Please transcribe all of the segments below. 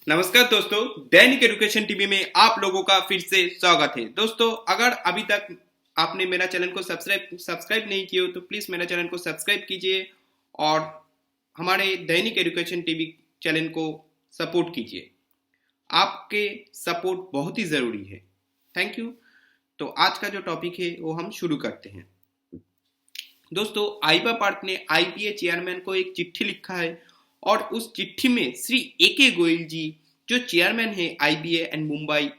नमस्कार दोस्तों, दैनिक education TV में आप लोगों का फिर से स्वागत है। दोस्तों, अगर अभी तक आपने मेरा चैनल को सब्सक्राइब नहीं किया हो तो प्लीज मेरा चैनल को सब्सक्राइब कीजिए और हमारे दैनिक एजुकेशन टीवी चैनल को सपोर्ट कीजिए। आपके सपोर्ट बहुत ही जरूरी है। Thank you. तो आज का जो टॉपिक है वो हम शुरू करते हैं। दोस्तों, आइबा पार्क ने आईबीए चेयरमैन को एक चिट्ठी लिखा है और उस चिट्ठी में श्री ए.के. गोयल जी जो चेयरमैन है आईबीए एंड मुंबई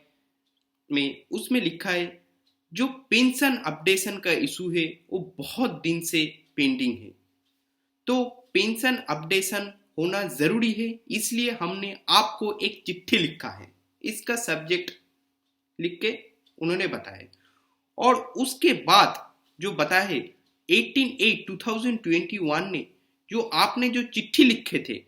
में, उसमें लिखा है जो पेंशन अपडेशन का इशू है वो बहुत दिन से पेंडिंग है। तो पेंशन अपडेशन होना जरूरी है, इसलिए हमने आपको एक चिट्ठी लिखा है। इसका सब्जेक्ट लिख के उन्होंने बताया और उसके बाद जो बताया है 18/8/2021 ने जो आपने जो चिट्ठी लिखे थे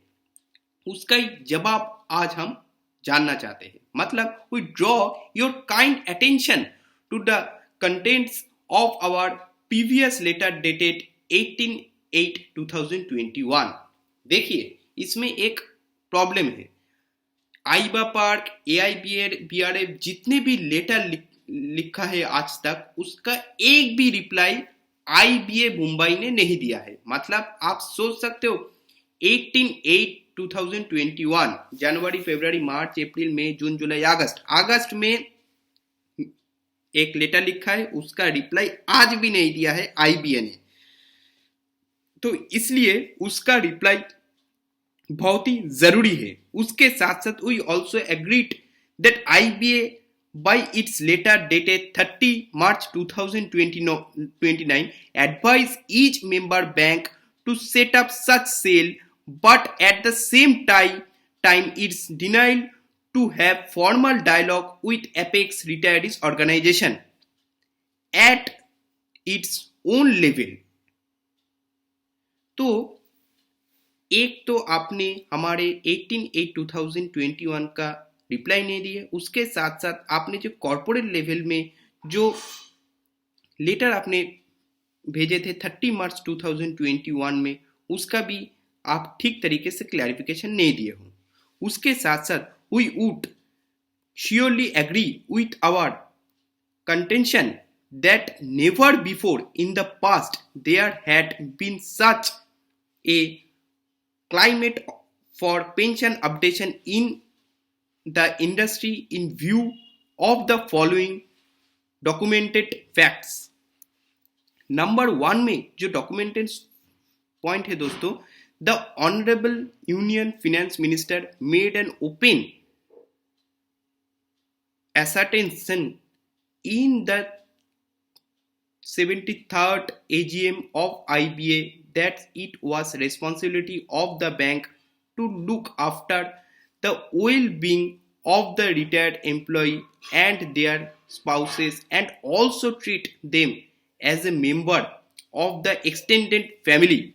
उसका ही जवाब आज हम जानना चाहते हैं। मतलब we draw your kind attention to the contents of our previous letter dated 18/8/2021। देखिए, इसमें एक प्रॉब्लम है। आइबा पार्क, AIBRF जितने भी लेटर लिखा है आज तक, उसका एक भी रिप्लाई आईबीए मुंबई ने नहीं दिया है। मतलब आप सोच सकते हो 18/8/2021 जनवरी, फरवरी, मार्च, अप्रैल, मई, जून, जुलाई, अगस्त में एक लेटर लिखा है, उसका रिप्लाई आज भी नहीं दिया है आईबीए ने। तो इसलिए उसका रिप्लाई बहुत ही जरूरी है। उसके साथ साथ we also agreed that IBA by its letter dated 30 March 2029 advise each member bank to set up such cell, but at the same time it's denial to have formal dialogue with Apex Retirees Organization at its own level। तो एक तो आपने हमारे 18/8/2021 का reply नहीं दिए, उसके साथ साथ आपने जो कॉर्पोरेट लेवल में जो लेटर आपने भेजे थे 30 मार्च 2021 में, उसका भी आप ठीक तरीके से क्लैरिफिकेशन नहीं दिए हो। उसके साथ साथ we would surely agree with our contention that never before in the past there had been such a climate for pension updation in the industry in view of the following documented facts। Number 1 में जो documented point है दोस्तों, the honourable union finance minister made an open assertion in the 73rd AGM of IBA that it was responsibility of the bank to look after the well-being of the retired employee and their spouses and also treat them as a member of the extended family।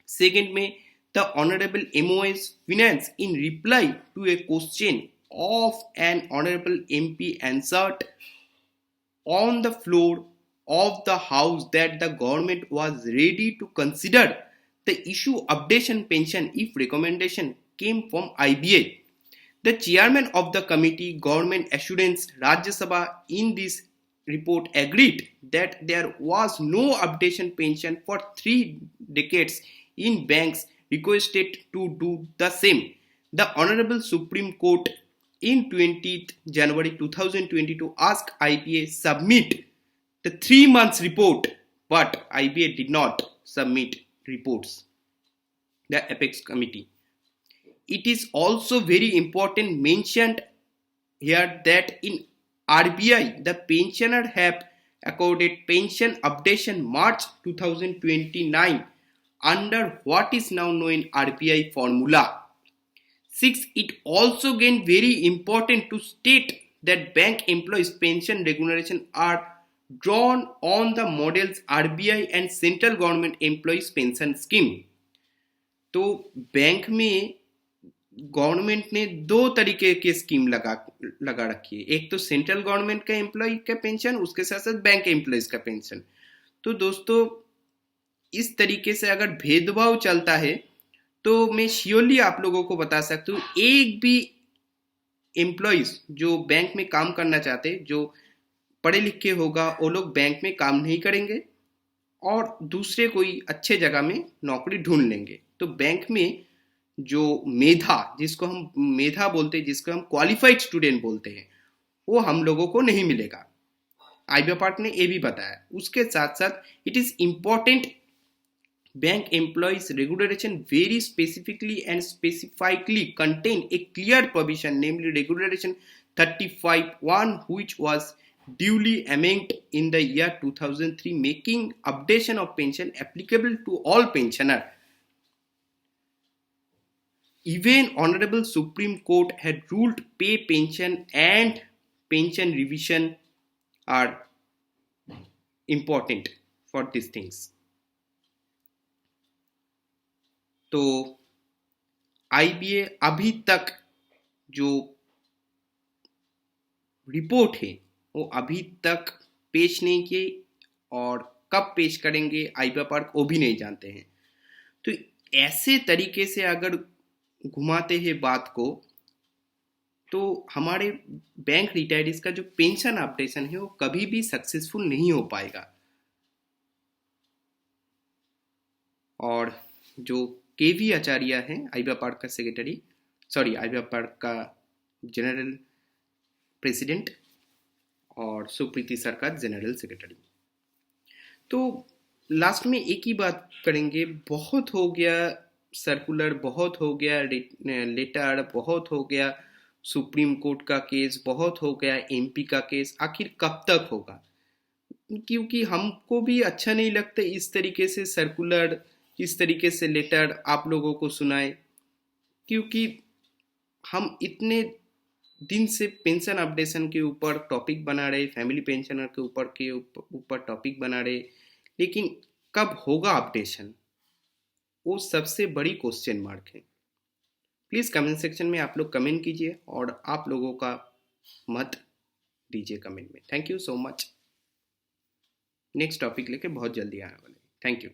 Second में, the Honorable MOS Finance in reply to a question of an Honorable MP answered on the floor of the house that the government was ready to consider the issue updation pension if recommendation came from IBA। The chairman of the committee government assurance Rajya Sabha in this report agreed that there was no updation pension for 3 decades in banks requested to do the same। The Honorable Supreme Court in 20th January 2022 asked IBA submit the 3 months report, but IBA did not submit reports, the Apex committee। It is also very important mentioned here that in RBI the pensioner have accorded pension updation March 2029 under what is now known RBI formula। 6. It also again very important to state that bank employees pension remuneration are drawn on the models RBI and central government employees pension scheme. तो bank में government ने 2 तरीके के scheme लगा रखी है। एक तो सेंट्रल गवर्नमेंट का एम्प्लॉय का पेंशन, उसके साथ साथ बैंक एम्प्लॉइज का पेंशन। तो दोस्तों, इस तरीके से अगर भेदभाव चलता है तो मैं श्योरली आप लोगों को बता सकता हूँ, एक भी एम्प्लॉयज जो बैंक में काम करना चाहते, जो पढ़े लिखे होगा, वो लोग बैंक में काम नहीं करेंगे और दूसरे कोई अच्छे जगह में नौकरी ढूंढ लेंगे। तो बैंक में जो मेधा, जिसको हम मेधा बोलते हैं, जिसको हम क्वालिफाइड स्टूडेंट बोलते हैं, वो हम लोगों को नहीं मिलेगा। आईबीए पार्क ने ये भी बताया। उसके साथ साथ it is important bank employees regulation very specifically and specifically contain a clear provision, namely regulation 35(1), which was duly amended in the year 2003, making updation of pension applicable to all pensioner. Even Honorable Supreme Court had ruled pay pension and pension revision are important for these things. तो IBA अभी तक जो report है वो अभी तक पेश नहीं किए, और कब पेश करेंगे आईबीए पार्क वो भी नहीं जानते हैं। तो ऐसे तरीके से अगर घुमाते हैं बात को, तो हमारे बैंक रिटायरीज का जो पेंशन अपडेशन है वो कभी भी सक्सेसफुल नहीं हो पाएगा। और जो केवी आचार्य हैं आईबीए पार्क का सेक्रेटरी, सॉरी आईबीए पार्क का जनरल प्रेसिडेंट, और सुप्रीति सरकार जनरल सेक्रेटरी। तो लास्ट में एक ही बात करेंगे, बहुत हो गया सर्कुलर, बहुत हो गया लेटर, बहुत हो गया सुप्रीम कोर्ट का केस, बहुत हो गया एमपी का केस, आखिर कब तक होगा? क्योंकि हमको भी अच्छा नहीं लगता इस तरीके से सर्कुलर, इस तरीके से लेटर आप लोगों को सुनाए, क्योंकि हम इतने दिन से पेंशन अपडेशन के ऊपर टॉपिक बना रहे, फैमिली पेंशनर के ऊपर टॉपिक बना रहे, लेकिन कब होगा अपडेशन, वो सबसे बड़ी क्वेश्चन मार्क है। प्लीज़ कमेंट सेक्शन में आप लोग कमेंट कीजिए और आप लोगों का मत दीजिए कमेंट में। Thank you so much. Next topic लेके बहुत जल्दी आने वाले। Thank you.